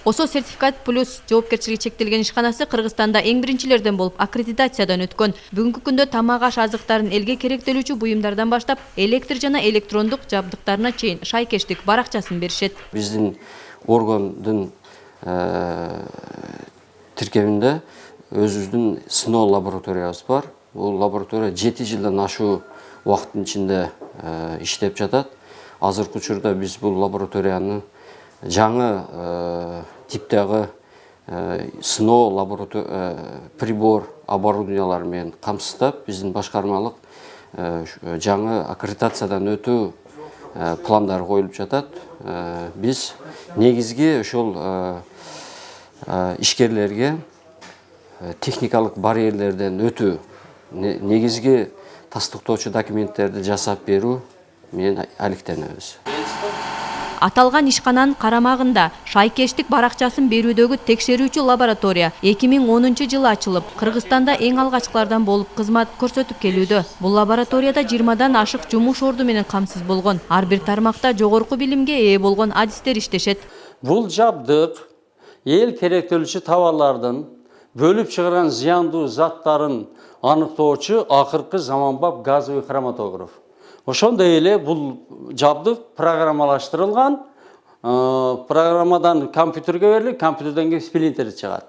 ОСО сертификат плюс жоопкерчилиги чектелген ишканасы Кыргызстанда эң биринчилерден болуп аккредитациядан өткөн. Бүгүнкү күндө тамак аш азыктарын элге керектелүүчү буюмдардан баштап электр жана электрондук жабдыктарына чейин шайкештик баракчасын беришет. Биздин органдын тиркебинде өзүбүздүн сыноо лабораториябыз бар. Бул лаборатория 7 жылдан ашуу убакыттын ичинде иштеп жатат. Азыркы учурда биз бул лабораторияны жаңы типтегі сыноо прибор оборудованиялар менен камсыздап, биздин башкармалык жаңы аккредитациядан өтүү пландары коюлуп жатат. Биз негизги ошол ишкерлерге техникалык барьерлерден өтүү, негизги тастыктоочу документтерди жасап берүү менен алектенебиз. Аталган ишкананын карамагында шайкештик баракчасын берүүдөгү текшерүүчү лаборатория 2010 жылы ачылып, Кыргызстанда эң алгачкылардан болуп кызмат көрсөтүп келүүдө. Бул лабораторияда 20дан ашык жумуш орду менен камсыз болгон, ар бир тармакта жогорку билимге ээ болгон адистер иштешет. Бул жабдык эл керектелүүчү товарлардын бөлүп чыгарган зыяндуу заттарын аныктоочу акыркы заманбап газовый хроматограф. Ошондой эле бул жабдык программалаштырылган, программадан компьютерге берилип, компьютерден кийин сплинтер чыгат.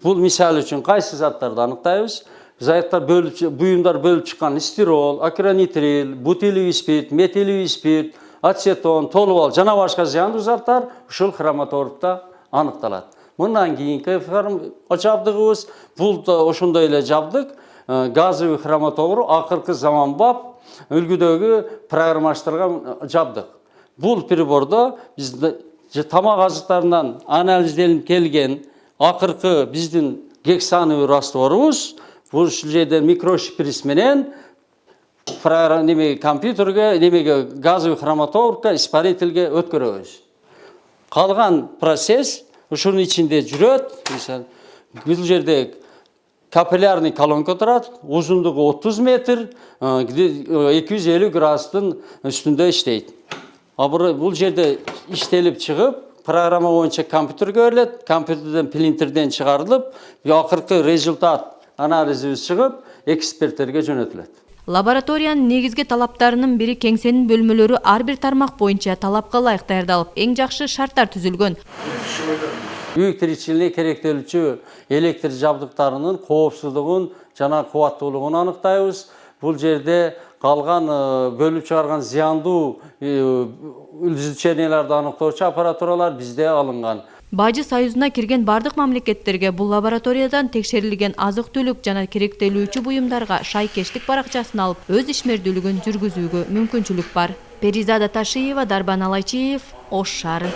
Бул мисалы үчүн кайсы заттарды аныктайбыз? Буюмдар бөлүп чыккан стирол, акринитрил, бутилий спирт, метилий спирт, ацетон, толубал жана башка зыяндуу заттар ушул хроматографта аныкталат. Мындан кийинки жабдыгыбыз бул ошондой эле жабдык, газовый хроматограф, акыркы заманбап үлгүдөгү программаштырган жабдык. Бул прибордо бизде тамак азыктарынан анализделип келген акыркы биздин гексановый растворубуз бул жерден микрошприц менен компьютерге, газовый хроматографка, испарительге өткөрөбүз. Калган процесс ушунун ичинде жүрөт. Бул жерде капиллярный колонка турат, узундугу 30 метр, 250 градустун үстүндө иштейт. Бул жерде иштелип чыгып, программа боюнча компьютерге берилет, компьютерден принтерден чыгарылып, акыркы результат анализибиз чыгып, эксперттерге жөнөтүлөт. Лабораториянын негизги талаптарынын бири кеңсенин бөлмөлөрү ар бир тармак боюнча талапка ылайык даярдалып, эң жакшы шарттар түзүлгөн. Үй тиричилигине керектелүүчү электр жабдыктарынын коопсуздугун жана кубаттуулугун аныктайбыз. Бул жерде калган бөлүп чыгарган зыяндуу излученияларды аныктоочу аппаратуралар бизде алынган. Бажы Союзуна кирген бардык мамлекеттерге бул лабораториядан текшерилген азык-түлүк жана керектелүүчү буюмдарга шайкештик баракчасын алып, өз ишмердүүлүгүн жүргүзүүгө мүмкүнчүлүк бар. Перизада Ташиева, Дарбан Алайчиев, Ош шаары.